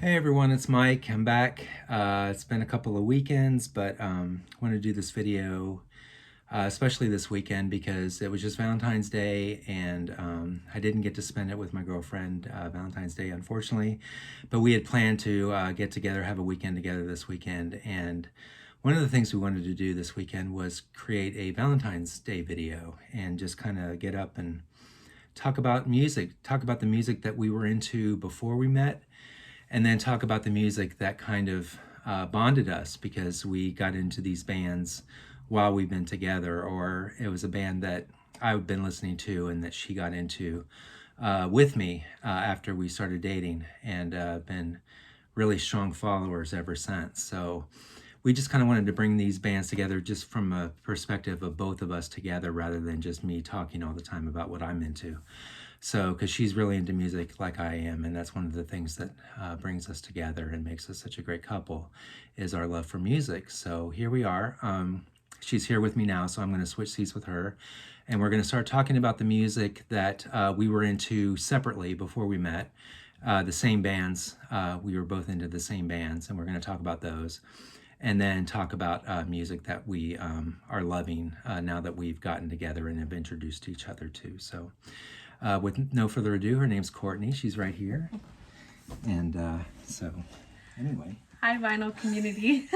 Hey everyone, it's Mike. I'm back. It's been a couple of weekends, but wanted to do this video, especially this weekend because it was just Valentine's Day, and I didn't get to spend it with my girlfriend Valentine's Day, unfortunately. But we had planned to get together, have a weekend together this weekend, and one of the things we wanted to do this weekend was create a Valentine's Day video and just kind of get up and talk about music, talk about the music that we were into before we met, and then talk about the music that kind of bonded us because we got into these bands while we've been together, or it was a band that I've been listening to and that she got into with me after we started dating, and been really strong followers ever since. So we just kind of wanted to bring these bands together just from a perspective of both of us together rather than just me talking all the time about what I'm into. So, because she's really into music like I am, and that's one of the things that brings us together and makes us such a great couple, is our love for music. So here we are. She's here with me now, so I'm going to switch seats with her, and we're going to start talking about the music that we were into separately before we met. The same bands, we were both into the same bands, and we're going to talk about those. And then talk about music that we are loving now that we've gotten together and have introduced each other to. So with no further ado, her name's Courtney. She's right here. And so, anyway. Hi, vinyl community.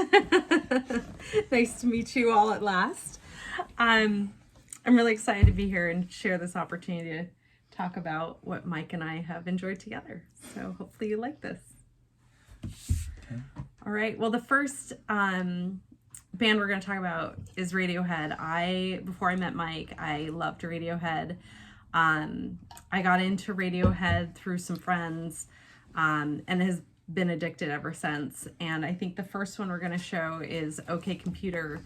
Nice to meet you all at last. I'm really excited to be here and share this opportunity to talk about what Mike and I have enjoyed together. So hopefully you like this. Okay. All right. Well, the first band we're going to talk about is Radiohead. Before I met Mike, I loved Radiohead. I got into Radiohead through some friends, and has been addicted ever since. And I think the first one we're going to show is OK Computer.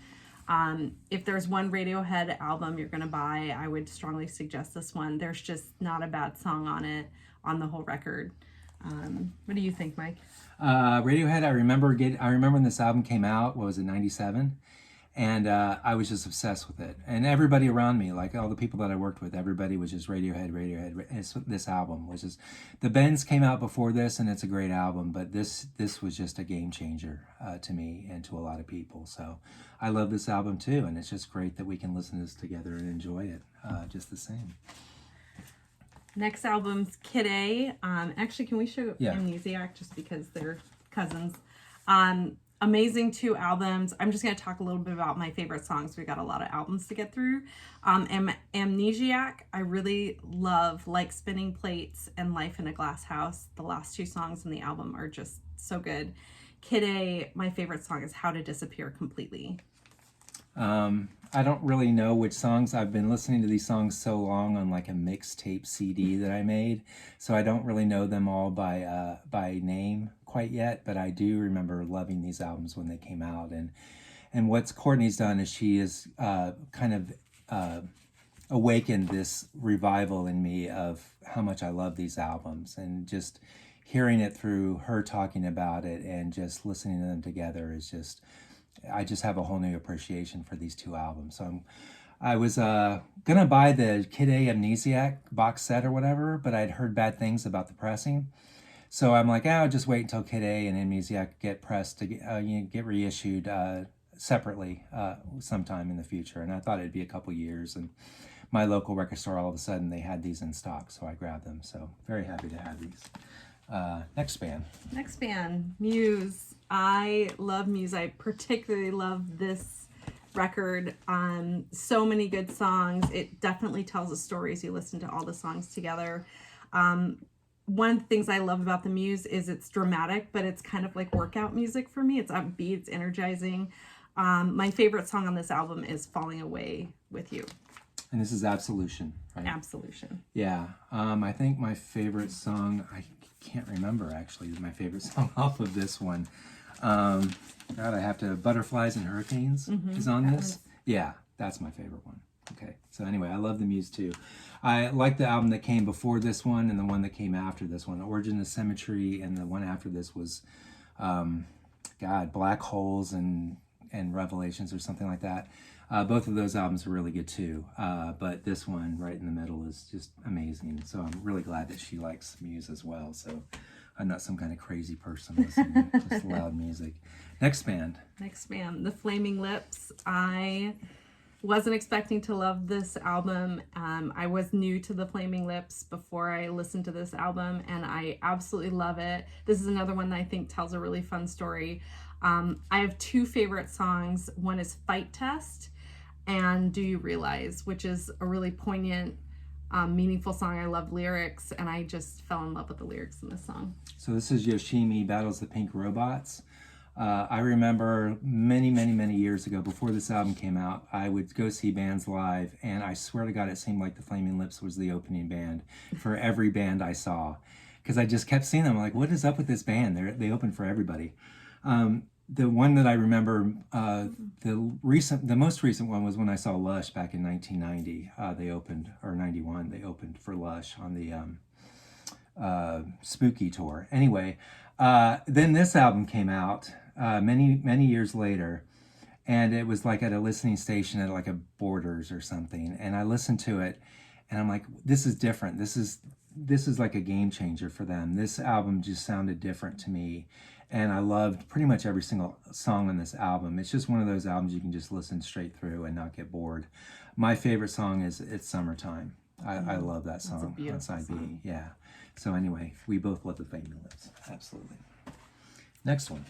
If there's one Radiohead album you're going to buy, I would strongly suggest this one. There's just not a bad song on it, on the whole record. What do you think, Mike? Radiohead, I remember when this album came out. What was it, 97? And I was just obsessed with it. And everybody around me, like all the people that I worked with, everybody was just Radiohead. This album was just, the Bends came out before this, and it's a great album, but this was just a game changer to me and to a lot of people. So I love this album too, and it's just great that we can listen to this together and enjoy it just the same. Next album's Kid A. Actually, can we show Yeah. Amnesiac just because they're cousins? Amazing 2 albums. I'm just going to talk a little bit about my favorite songs. We got a lot of albums to get through. Amnesiac, I really love, like Spinning Plates and Life in a Glass House. The last 2 songs in the album are just so good. Kid A, my favorite song is How to Disappear Completely. I don't really know which songs. I've been listening to these songs so long on like a mixtape CD that I made, so I don't really know them all by name quite yet, but I do remember loving these albums when they came out. And what Courtney's done is she has kind of awakened this revival in me of how much I love these albums, and just hearing it through her talking about it and just listening to them together is just, I just have a whole new appreciation for these 2 albums. So I was gonna buy the Kid A Amnesiac box set or whatever, but I'd heard bad things about the pressing. So I'm like, I'll just wait until Kid A and Amnesiac get pressed to get reissued separately sometime in the future. And I thought it'd be a couple years. And my local record store, all of a sudden, they had these in stock, so I grabbed them. So very happy to have these. Next band, Muse. I love Muse. I particularly love this record. So many good songs. It definitely tells a story as you listen to all the songs together. One of the things I love about the Muse is it's dramatic, but it's kind of like workout music for me. It's upbeat, it's energizing. My favorite song on this album is Falling Away With You. And this is Absolution, right? Absolution. Yeah. I think my favorite song, I can't remember actually, my favorite song off of this one. God, I have to, Butterflies and Hurricanes is on this. Yeah, that's my favorite one. Okay, so anyway, I love the Muse too. I like the album that came before this one and the one that came after this one. Origin of Symmetry, and the one after this was, Black Holes and Revelations or something like that. Both of those albums are really good too, but this one right in the middle is just amazing. So I'm really glad that she likes Muse as well. So I'm not some kind of crazy person listening to just loud music. Next band. The Flaming Lips. I wasn't expecting to love this album. I was new to the Flaming Lips before I listened to this album, and I absolutely love it. This is another one that I think tells a really fun story. I have two favorite songs. One is Fight Test and Do You Realize, which is a really poignant, meaningful song. I love lyrics, and I just fell in love with the lyrics in this song. So this is Yoshimi Battles the Pink Robots. I remember many years ago, before this album came out, I would go see bands live, and I swear to God, it seemed like the Flaming Lips was the opening band for every band I saw, because I just kept seeing them. I'm like, what is up with this band? They open for everybody. The one that I remember, the most recent one was when I saw Lush back in 1990. They opened, or 91, they opened for Lush on the Spooky tour. Anyway, then this album came out many years later, and it was like at a listening station at like a Borders or something, and I listened to it, and I'm like, this is different. This is like a game changer for them. This album just sounded different to me, and I loved pretty much every single song on this album. It's just one of those albums you can just listen straight through and not get bored. My favorite song is It's Summertime. I love that song on side B. Yeah. So anyway, we both love the Flaming Lips. Absolutely. Next one.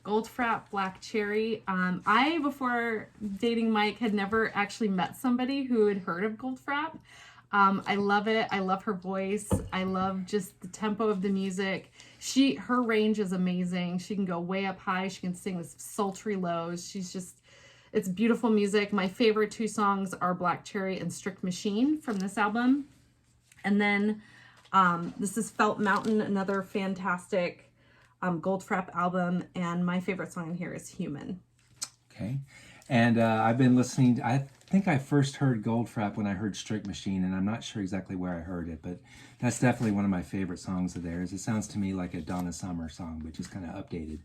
Goldfrapp Black Cherry. I, before dating Mike, had never actually met somebody who had heard of Goldfrapp. I love it. I love her voice. I love just the tempo of the music. Her range is amazing. She can go way up high. She can sing this sultry lows. It's beautiful music. My favorite two songs are Black Cherry and Strict Machine from this album. And then this is Felt Mountain, another fantastic Goldfrapp album, and my favorite song in here is Human. Okay. And I've been listening, I think I first heard Goldfrapp when I heard Strict Machine, and I'm not sure exactly where I heard it, but that's definitely one of my favorite songs of theirs. It sounds to me like a Donna Summer song, which is kind of updated.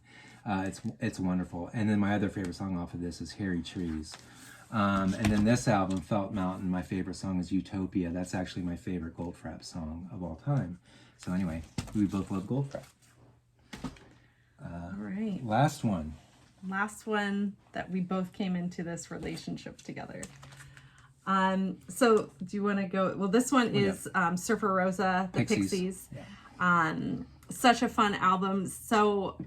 It's wonderful. And then my other favorite song off of this is Hairy Trees. And then this album, Felt Mountain, my favorite song is Utopia. That's actually my favorite Goldfrapp song of all time. So anyway, we both love Goldfrapp. All right. Last one that we both came into this relationship together. So do you want to go? Well, this one is Surfer Rosa, the Pixies. Yeah. Such a fun album. So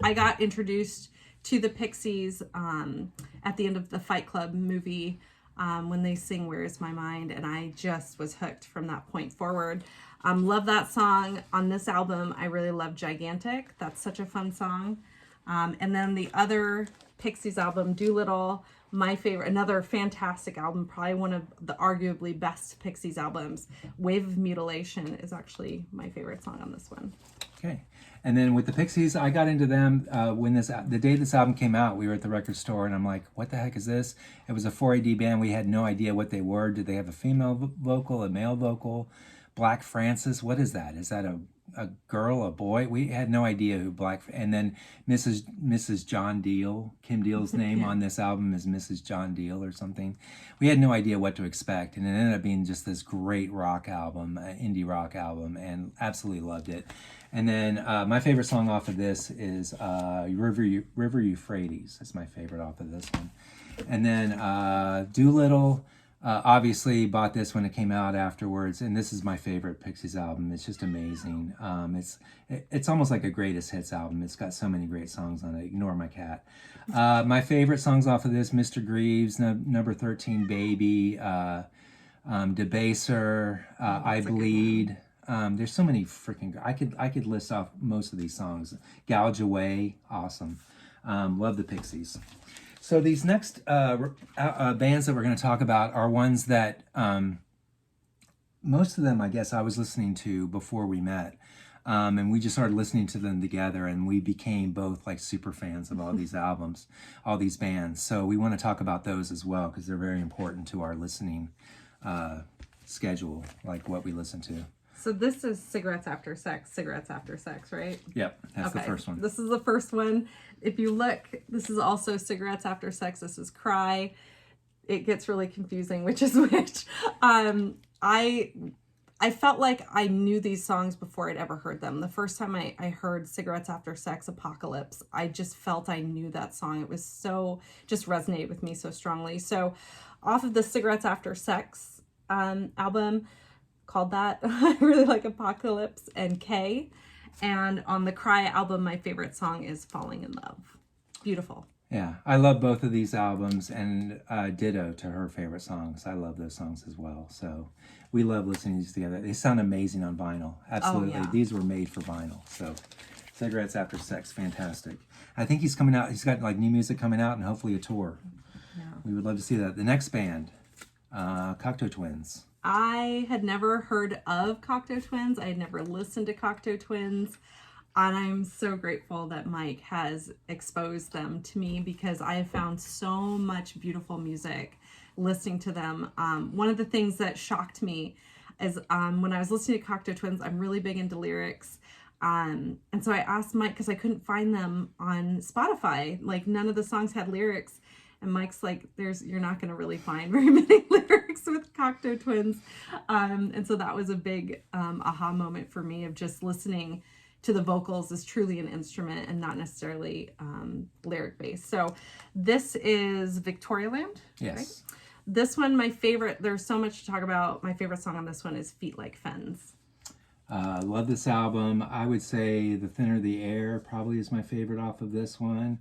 I got introduced to the Pixies at the end of the Fight Club movie when they sing Where Is My Mind, and I just was hooked from that point forward. Love that song. On this album, I really love Gigantic. That's such a fun song. And then the other Pixies album, Doolittle, my favorite, another fantastic album, probably one of the arguably best Pixies albums. Wave of Mutilation is actually my favorite song on this one. Okay. And then with the Pixies, I got into them when the day this album came out. We were at the record store, and I'm like, what the heck is this? It was a 4AD band. We had no idea what they were. Did they have a female vocal, a male vocal? Black Francis, what is that? Is that a girl, a boy? We had no idea who and then Mrs. John Deal, Kim Deal's name on this album is Mrs. John Deal or something. We had no idea what to expect, and it ended up being just this great rock album, indie rock album, and absolutely loved it. And then my favorite song off of this is River Euphrates. That's my favorite off of this one. And then Doolittle. Obviously bought this when it came out afterwards, and this is my favorite Pixies album. It's just amazing. It's almost like a greatest hits album. It's got so many great songs on it. Ignore my cat. My favorite songs off of this: Mr. Greaves, Number 13, Baby, Debaser, I Bleed. There's so many freaking. I could list off most of these songs. Gouge Away, awesome. Love the Pixies. So these next bands that we're going to talk about are ones that most of them, I guess, I was listening to before we met. And we just started listening to them together, and we became both like super fans of all these albums, all these bands. So we want to talk about those as well, because they're very important to our listening schedule, like what we listen to. So this is Cigarettes After Sex, right? Yep, that's the first one. This is the first one. If you look, this is also Cigarettes After Sex. This is Cry. It gets really confusing, which is which. I I felt like I knew these songs before I'd ever heard them. The first time I heard Cigarettes After Sex, Apocalypse, I just felt I knew that song. It was so, just resonated with me so strongly. So off of the Cigarettes After Sex album, called that, I really like Apocalypse and K. And on the Cry album, my favorite song is Falling in Love. Beautiful. Yeah, I love both of these albums, and ditto to her favorite songs. I love those songs as well. So we love listening to these together. They sound amazing on vinyl. Absolutely. Oh, yeah. These were made for vinyl. So Cigarettes After Sex, fantastic. I think he's coming out. He's got like new music coming out and hopefully a tour. Yeah. We would love to see that. The next band, Cocteau Twins. I had never heard of Cocteau Twins. I had never listened to Cocteau Twins. And I'm so grateful that Mike has exposed them to me because I have found so much beautiful music listening to them. One of the things that shocked me is when I was listening to Cocteau Twins, I'm really big into lyrics. And so I asked Mike, because I couldn't find them on Spotify. Like, none of the songs had lyrics. And Mike's like, you're not going to really find very many lyrics with Cocteau Twins. And so that was a big aha moment for me of just listening to the vocals as truly an instrument and not necessarily lyric based. So this is Victorialand. Yes. Right? This one, my favorite, there's so much to talk about. My favorite song on this one is Feet Like Fens. Love this album. I would say The Thinner the Air probably is my favorite off of this one.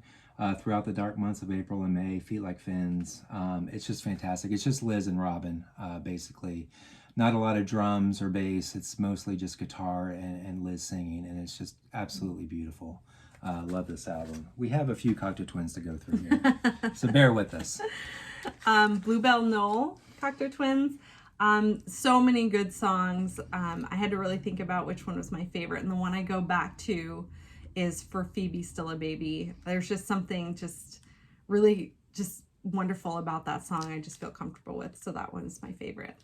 Throughout the dark months of April and May, Feet Like Fins. It's just fantastic. It's just Liz and Robin, basically. Not a lot of drums or bass. It's mostly just guitar and Liz singing, and it's just absolutely beautiful. Love this album. We have a few Cocteau Twins to go through here, so bear with us. Bluebell Knoll, Cocteau Twins. So many good songs. I had to really think about which one was my favorite, and the one I go back to is For Phoebe Still a Baby. There's just something really wonderful about that song I just feel comfortable with, so that one's my favorite.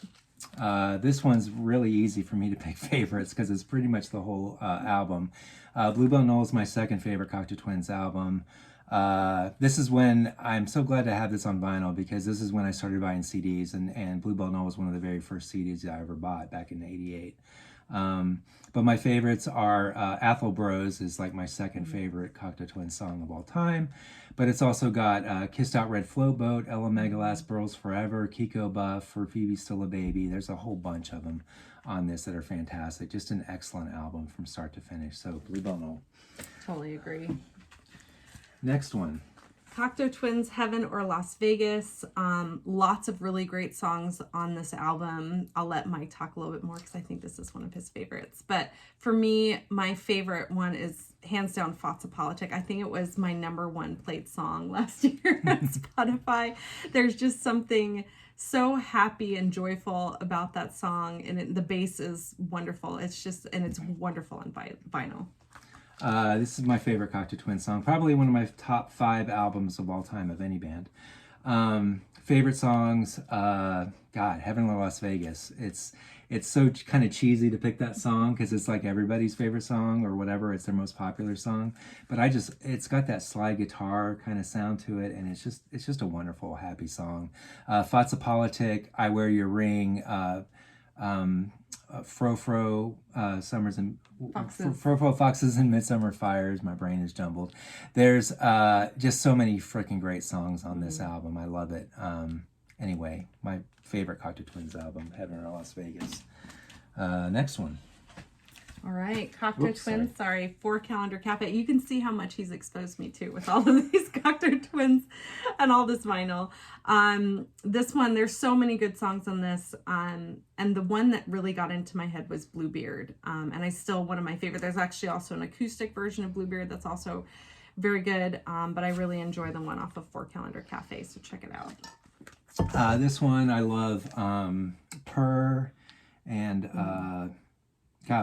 This one's really easy for me to pick favorites because it's pretty much the whole album. Bluebell Knoll is my second favorite Cocteau Twins album. This is when I'm so glad to have this on vinyl because this is when I started buying CDs, and Bluebell Knoll was one of the very first CDs I ever bought back in '88. But my favorites are Athol Bros is like my second favorite Cocteau Twins song of all time. But it's also got Kissed Out Red Float Boat, Ella Megalas, Burls Forever, Kiko Buff, For Phoebe Still a Baby. There's a whole bunch of them on this that are fantastic. Just an excellent album from start to finish. So Bluebell Knoll. Totally agree. Next one. Cocteau Twins, Heaven or Las Vegas. Lots of really great songs on this album. I'll let Mike talk a little bit more because I think this is one of his favorites. But for me, my favorite one is hands down Fozza Politic. I think it was my #1 played song last year on Spotify. There's just something so happy and joyful about that song, and the bass is wonderful. It's wonderful on vinyl. This is my favorite Cocteau Twins song. Probably one of my top 5 albums of all time of any band. Favorite songs, Heaven or Las Vegas. It's so kind of cheesy to pick that song because it's like everybody's favorite song or whatever. It's their most popular song. But it's got that slide guitar kind of sound to it, and it's just a wonderful, happy song. Fozza Politic, I Wear Your Ring, Fro Summers and Fro Foxes and Midsummer Fires. My brain is jumbled. There's just so many freaking great songs on this album. I love it. Anyway, my favorite Cocteau Twins album, Heaven or Las Vegas. Next one. All right, Cocteau Twins, sorry, 4 Calendar Cafe. You can see how much he's exposed me to with all of these Cocteau Twins and all this vinyl. This one, there's so many good songs on this. And the one that really got into my head was Bluebeard. And one of my favorite. There's actually also an acoustic version of Bluebeard that's also very good. But I really enjoy the one off of 4 Calendar Cafe, so check it out. This one I love, Purr and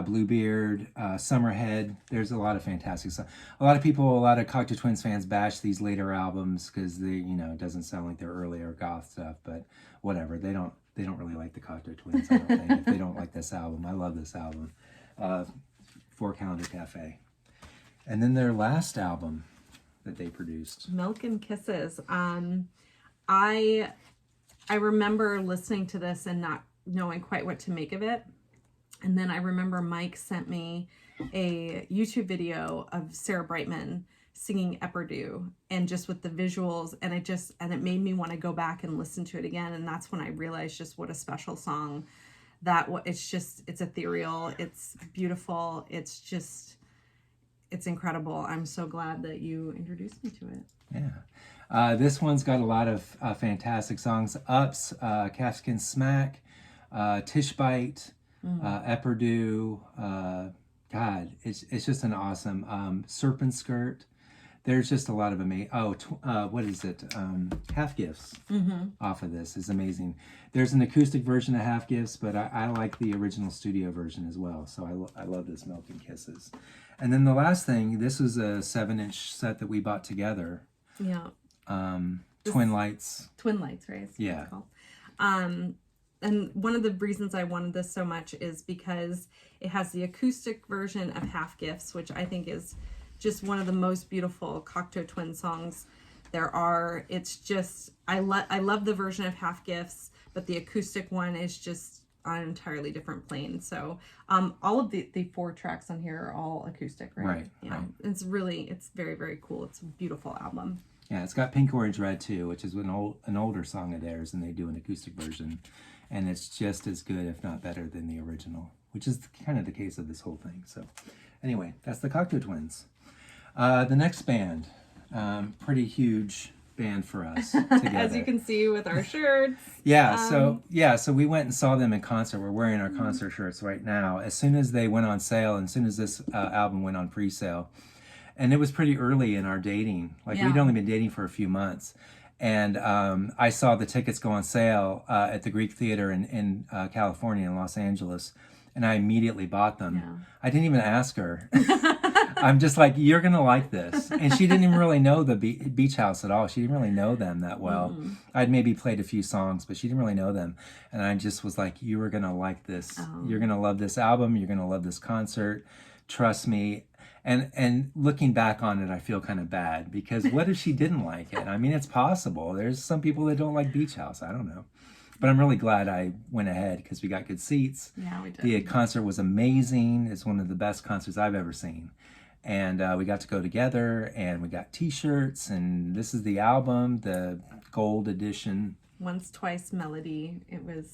Bluebeard, Summerhead. There's a lot of fantastic stuff. A lot of Cocteau Twins fans bash these later albums because it doesn't sound like their earlier goth stuff, but whatever. They don't really like the Cocteau Twins, I don't think, if they don't like this album. I love this album. 4 Calendar Cafe. And then their last album that they produced. Milk and Kisses. I remember listening to this and not knowing quite what to make of it. And then I remember Mike sent me a YouTube video of Sarah Brightman singing Epperdu, and just with the visuals, and it made me want to go back and listen to it again. And that's when I realized just what a special song that it's ethereal, it's beautiful, it's incredible. I'm so glad that you introduced me to it. Yeah. This one's got a lot of fantastic songs. Ups, Calfskin Smack, Tishbite, Epperdu. God, it's just an awesome Serpent Skirt. There's just a lot of amazing. What is it? Half Gifts off of this is amazing. There's an acoustic version of Half Gifts, but I like the original studio version as well. So I love this Melting Kisses. And then the last thing, this was a 7-inch set that we bought together. Yeah. Twin Lights, right? Yeah. And one of the reasons I wanted this so much is because it has the acoustic version of Half Gifts, which I think is just one of the most beautiful Cocteau Twins songs there are. It's just, I love the version of Half Gifts, but the acoustic one is just on an entirely different plane. So all of the 4 tracks on here are all acoustic, right? Right. Yeah. Right. It's very, very cool. It's a beautiful album. Yeah, it's got Pink Orange Red too, which is an older song of theirs, and they do an acoustic version, and it's just as good, if not better, than the original, which is kind of the case of this whole thing. So anyway, that's the Cocteau Twins. The next band, pretty huge band for us together. As you can see with our shirts. So we went and saw them in concert. We're wearing our concert shirts right now. As soon as they went on sale, and as soon as this album went on pre-sale, and it was pretty early in our dating. We'd only been dating for a few months. And I saw the tickets go on sale at the Greek Theater in California, in Los Angeles. And I immediately bought them. Yeah. I didn't even ask her. I'm just like, you're going to like this. And she didn't even really know the Beach House at all. She didn't really know them that well. I'd maybe played a few songs, but she didn't really know them. And I just was like, you are going to like this. You're going to love this album. You're going to love this concert. Trust me. And looking back on it, I feel kind of bad, because what if she didn't like it? I mean, it's possible. There's some people that don't like Beach House. I don't know. But I'm really glad I went ahead, because we got good seats. Yeah, we did. The concert was amazing. It's one of the best concerts I've ever seen. And we got to go together, and we got T-shirts, and this is the album, the gold edition. Once Twice Melody.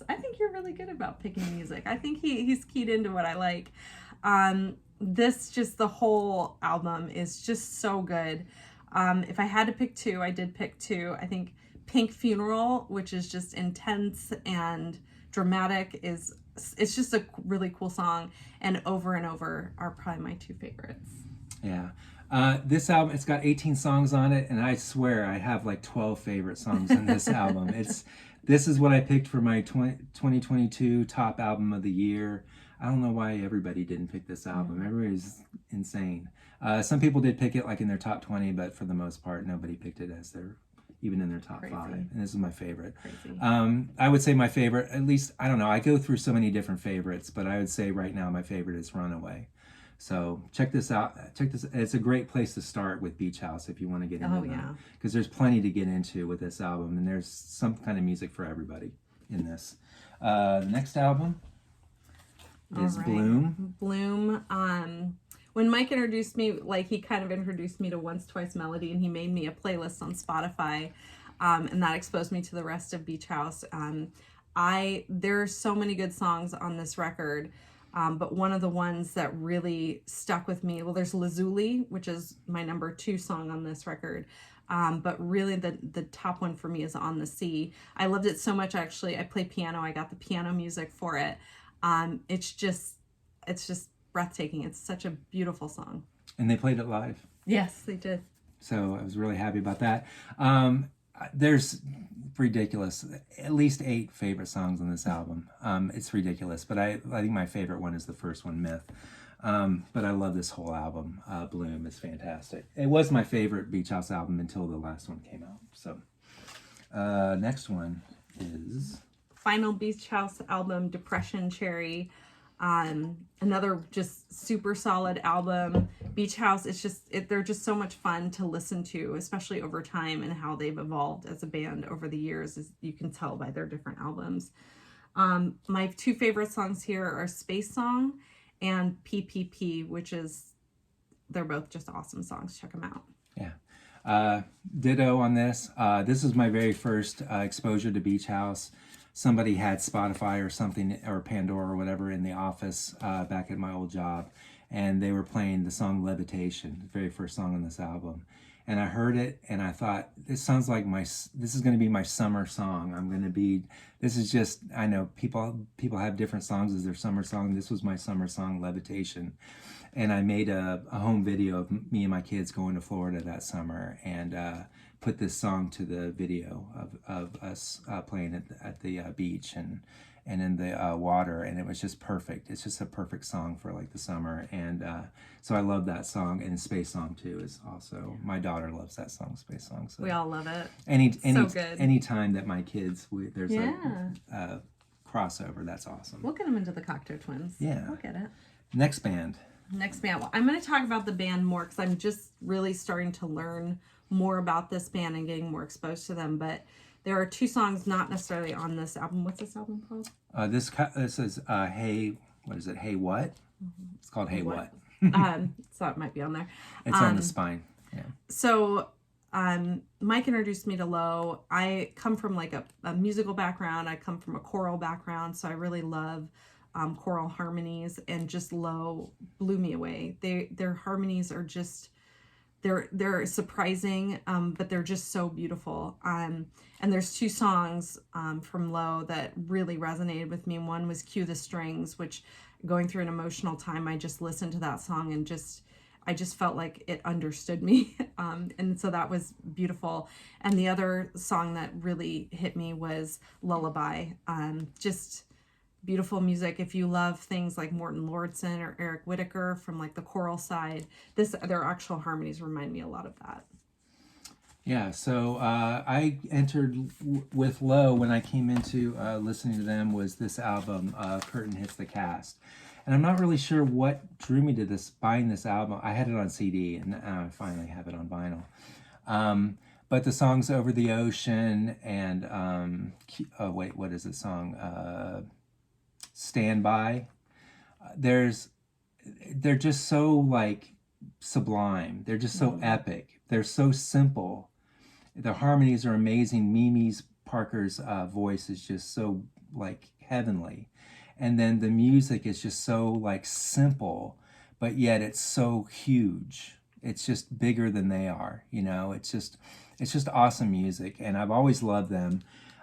I think you're really good about picking music. I think he's keyed into what I like. The whole album is just so good. If I had to pick 2, I did pick 2. I think Pink Funeral, which is just intense and dramatic, it's just a really cool song, and Over and Over are probably my 2 favorites. Yeah. This album, it's got 18 songs on it, and I swear I have like 12 favorite songs in this album. This is what I picked for my 2022 top album of the year. I don't know why everybody didn't pick this album. Everybody's insane. Some people did pick it like in their top 20, but for the most part, nobody picked it as even in their top 5. And this is my favorite. Crazy. I would say my favorite, at least, I don't know, I go through so many different favorites, but I would say right now my favorite is Runaway. So check this out. It's a great place to start with Beach House if you want to get into that. Because there's plenty to get into with this album, and there's some kind of music for everybody in this. The next album is Bloom. Bloom. When Mike introduced me, he kind of introduced me to Once Twice Melody, and he made me a playlist on Spotify, and that exposed me to the rest of Beach House. There are so many good songs on this record, but one of the ones that really stuck with me, there's Lazuli, which is my number 2 song on this record. But really the top one for me is On the Sea. I loved it so much, actually. I play piano. I got the piano music for it. It's just breathtaking. It's such a beautiful song. And they played it live. Yes, they did. So I was really happy about that. There's ridiculous, at least 8 favorite songs on this album. It's ridiculous, but I think my favorite one is the first one, Myth. But I love this whole album. Bloom is fantastic. It was my favorite Beach House album until the last one came out. So next one is final Beach House album, Depression Cherry. Another just super solid album. Beach House, they're just so much fun to listen to, especially over time, and how they've evolved as a band over the years, as you can tell by their different albums. My two favorite songs here are Space Song and PPP, they're both just awesome songs. Check them out. Yeah. Ditto on this. This is my very first exposure to Beach House. Somebody had Spotify or something, or Pandora or whatever, in the office back at my old job, and they were playing the song Levitation, the very first song on this album. And I heard it, and I thought, this sounds like this is going to be my summer song. This is just, I know people have different songs as their summer song. This was my summer song, Levitation. And I made a home video of me and my kids going to Florida that summer, and put this song to the video of us playing at the beach and in the water, and it was just perfect. It's just a perfect song for like the summer, and so I love that song. And Space Song too is also, my daughter loves that song, Space Song. So we all love it. So good. Any time that my kids there's a crossover, that's awesome. We'll get them into the Cocteau Twins. Yeah, we'll get it. Next band. Well, I'm going to talk about the band more because I'm just really starting to learn more about this band and getting more exposed to them. But there are two songs not necessarily on this album. What's this album called? This is Hey, what is it? Hey What? Mm-hmm. It's called Hey What. So it might be on there. It's on the spine. Yeah. So Mike introduced me to Low. I come from like a musical background. I come from a choral background, so I really love choral harmonies, and just Low blew me away. Their harmonies are just, they're surprising, but they're just so beautiful. And there's two songs from Low that really resonated with me. One was Cue the Strings, which, going through an emotional time, I just listened to that song and I just felt like it understood me. And so that was beautiful. And the other song that really hit me was Lullaby. Just beautiful music. If you love things like Morton Lordson or Eric Whitacre from like the choral side, their actual harmonies remind me a lot of that. Yeah, so I entered with Low when I came into listening to them was this album, Curtain Hits the Cast. And I'm not really sure what drew me to buying this album. I had it on CD, and I finally have it on vinyl. But the songs Over the Ocean and, what is the song? Stand By. They're just so like sublime. They're just so epic. They're so simple. The harmonies are amazing. Mimi Parker's voice is just so like heavenly. And then the music is just so like simple, but yet it's so huge. It's just bigger than they are, you know. It's just awesome music, and I've always loved them.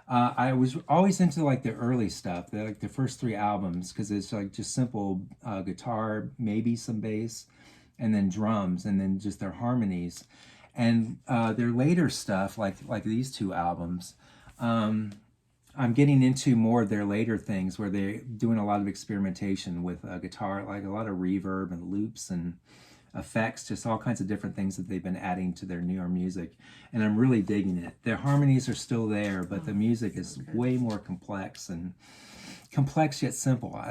I was always into like the early stuff, like the first three albums, because it's like just simple guitar, maybe some bass, and then drums, and then just their harmonies. And their later stuff, like these two albums, I'm getting into more of their later things where they're doing a lot of experimentation with guitar, like a lot of reverb and loops and effects, just all kinds of different things that they've been adding to their newer music. And I'm really digging it. Their harmonies are still there, but the music is way more complex yet simple.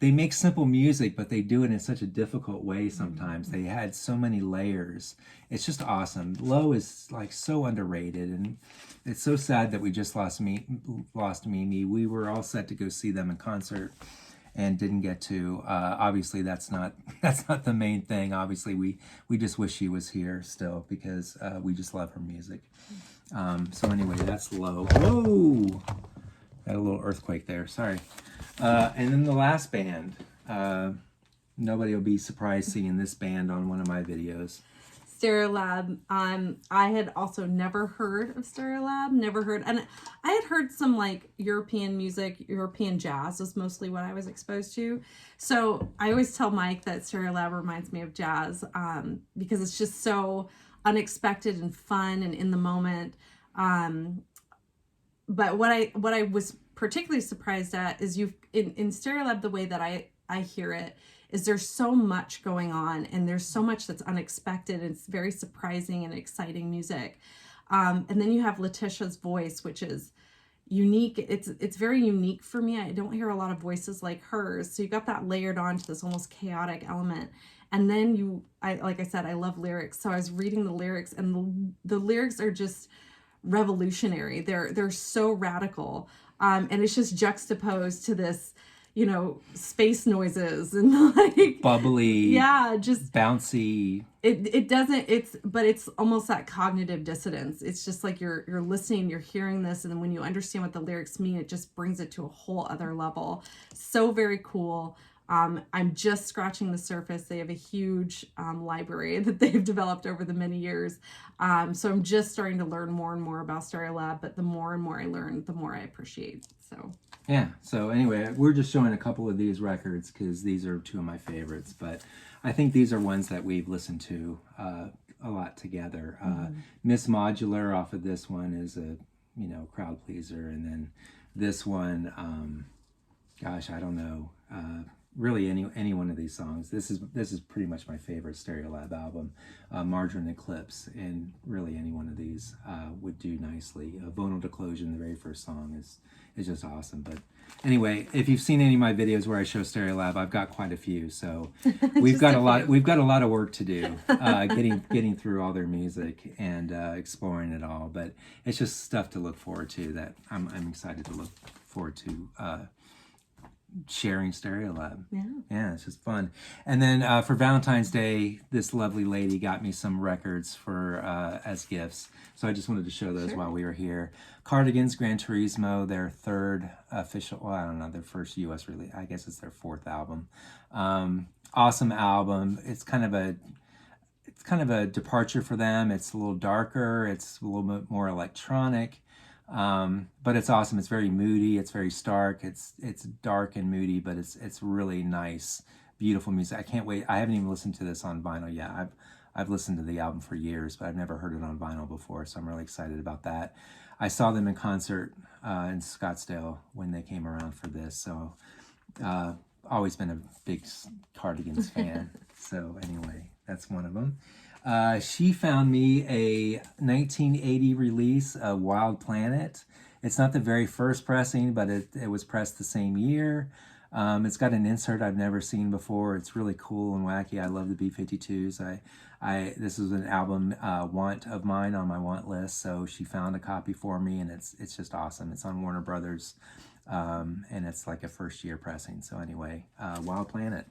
They make simple music, but they do it in such a difficult way sometimes. They had so many layers. It's just awesome. Low is like so underrated, and it's so sad that we just lost Mimi. We were all set to go see them in concert and didn't get to. Obviously, that's not the main thing. Obviously, we just wish she was here still, because we just love her music. So anyway, that's Low. Whoa! Had a little earthquake there. Sorry. And then the last band. Nobody will be surprised seeing this band on one of my videos. Stereolab. I had also never heard of Stereolab. And I had heard some like European music. European jazz was mostly what I was exposed to. So I always tell Mike that Stereolab reminds me of jazz, because it's just so unexpected and fun and in the moment. But what I was particularly surprised at is in Stereolab, the way that I hear it is there's so much going on, and there's so much that's unexpected. It's very surprising and exciting music. And then you have Letitia's voice, which is unique. It's very unique for me. I don't hear a lot of voices like hers. So you got that layered onto this almost chaotic element. And then like I said, I love lyrics. So I was reading the lyrics, and the lyrics are just revolutionary. They're so radical. And it's just juxtaposed to this, you know, space noises and like bubbly, yeah, just bouncy. It doesn't, but it's almost that cognitive dissonance. It's just like you're listening, you're hearing this, and then when you understand what the lyrics mean, it just brings it to a whole other level. So very cool. I'm just scratching the surface. They have a huge library that they've developed over the many years. So I'm just starting to learn more and more about Stereolab, but the more and more I learn, the more I appreciate. So yeah. So anyway, we're just showing a couple of these records because these are two of my favorites. But I think these are ones that we've listened to a lot together. Miss Modular off of this one is a crowd pleaser, and then this one, gosh, I don't know. Really any one of these songs. This is pretty much my favorite Stereolab album. Margarine Eclipse, and really any one of these would do nicely. Vonal Declosion, the very first song, is just awesome. But anyway, if you've seen any of my videos where I show Stereolab, I've got quite a few. So we've got a lot of work to do getting through all their music and exploring it all. But it's just stuff to look forward to that I'm excited to look forward to. Sharing Stereolab. Yeah, it's just fun. And then for Valentine's Day, this lovely lady got me some records for as gifts. So I just wanted to show those while we were here. Cardigans, Gran Turismo, their third official, well, I don't know, their first US release. I guess it's their fourth album. Awesome album. It's kind of a departure for them. It's a little darker. It's a little bit more electronic. But it's awesome. It's very moody. It's very stark. It's dark and moody, but it's really nice, beautiful music. I can't wait. I haven't even listened to this on vinyl yet. I've listened to the album for years, but I've never heard it on vinyl before, so I'm really excited about that. I saw them in concert in Scottsdale when they came around for this, so always been a big Cardigans fan. So anyway, that's one of them. She found me a 1980 release of Wild Planet. It's not the very first pressing, but it was pressed the same year. It's got an insert I've never seen before. It's really cool and wacky. I love the B-52s. This is an album want of mine on my want list, so she found a copy for me, and it's just awesome. It's on Warner Brothers, and it's like a first year pressing. So anyway, Wild Planet.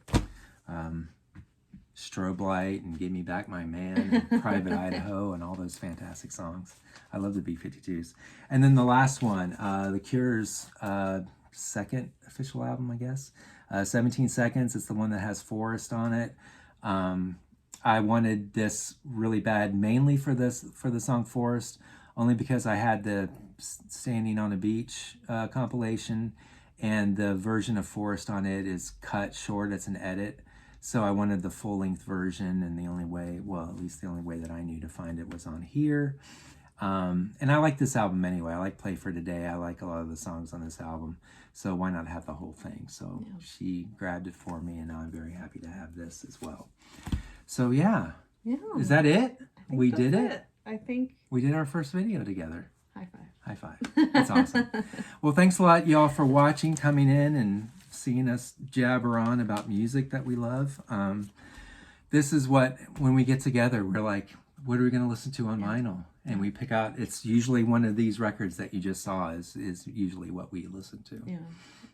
Strobe Light and Give Me Back My Man and Private Idaho and all those fantastic songs. I love the B-52s. And then the last one, The Cure's second official album, I guess. 17 Seconds. It's the one that has Forest on it. I wanted this really bad mainly for the song Forest, only because I had the Standing on a Beach compilation, and the version of Forest on it is cut short. It's an edit. So I wanted the full-length version, and the only way, well, at least the only way that I knew to find it was on here. And I like this album anyway. I like Play for Today. I like a lot of the songs on this album. So why not have the whole thing? So she grabbed it for me, and now I'm very happy to have this as well. So yeah. Is that it? We did it. I think we did our first video together. High five. High five. That's awesome. Well, thanks a lot, y'all, for watching, coming in, and seeing us jabber on about music that we love. This is what, when we get together, we're like, what are we going to listen to on vinyl? And we pick out, it's usually one of these records that you just saw is usually what we listen to. Yeah.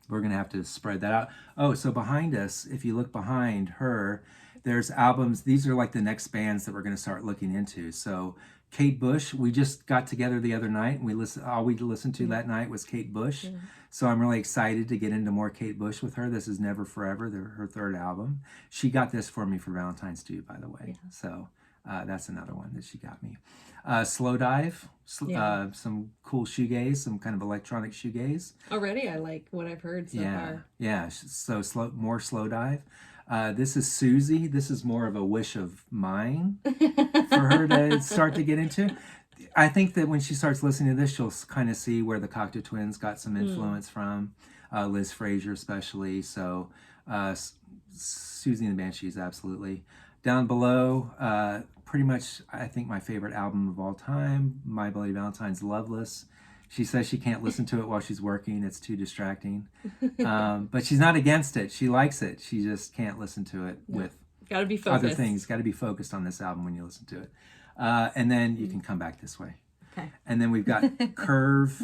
We're going to have to spread that out. Oh, so behind us, if you look behind her, there's albums. These are like the next bands that we're going to start looking into. So Kate Bush, we just got together the other night, and all we listened to that night was Kate Bush. Yeah. So I'm really excited to get into more Kate Bush with her. This is Never Forever, her third album. She got this for me for Valentine's too, by the way. Yeah. So that's another one that she got me. Slow Dive, some cool shoegaze, some kind of electronic shoegaze. Already I like what I've heard so far. Yeah, so more Slow Dive. This is Susie. This is more of a wish of mine for her to start to get into. I think that when she starts listening to this, she'll kind of see where the Cocteau Twins got some influence from, Liz Fraser especially. So Susie and the Banshees, absolutely. Down below, pretty much, I think my favorite album of all time, My Bloody Valentine's Loveless. She says she can't listen to it while she's working. It's too distracting. But she's not against it. She likes it. She just can't listen to it with Gotta be focused. Other things. Got to be focused on this album when you listen to it. And then you can come back this way. Okay. And then we've got Curve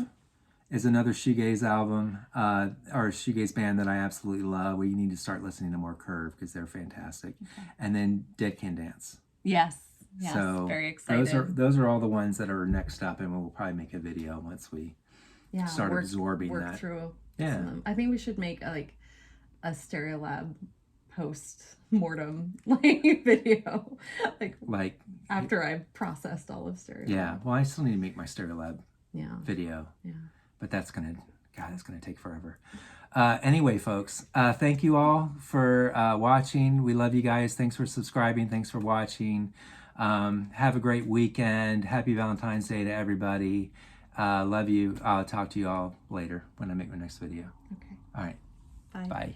is another shoegaze album, or shoegaze band that I absolutely love. We need to start listening to more Curve because they're fantastic. Okay. And then Dead Can Dance. Yes. So very excited. those are all the ones that are next up, and we'll probably make a video once we start absorbing work that. through. Yeah. Some of them. I think we should make a Stereolab post mortem video, like after I've processed all of Stereolab. Yeah. Well, I still need to make my Stereolab video. Yeah. But that's gonna take forever. Anyway, folks, thank you all for watching. We love you guys. Thanks for subscribing. Thanks for watching. Have a great weekend. Happy Valentine's Day to everybody. Love you. I'll talk to you all later when I make my next video. Okay. All right. Bye. Bye.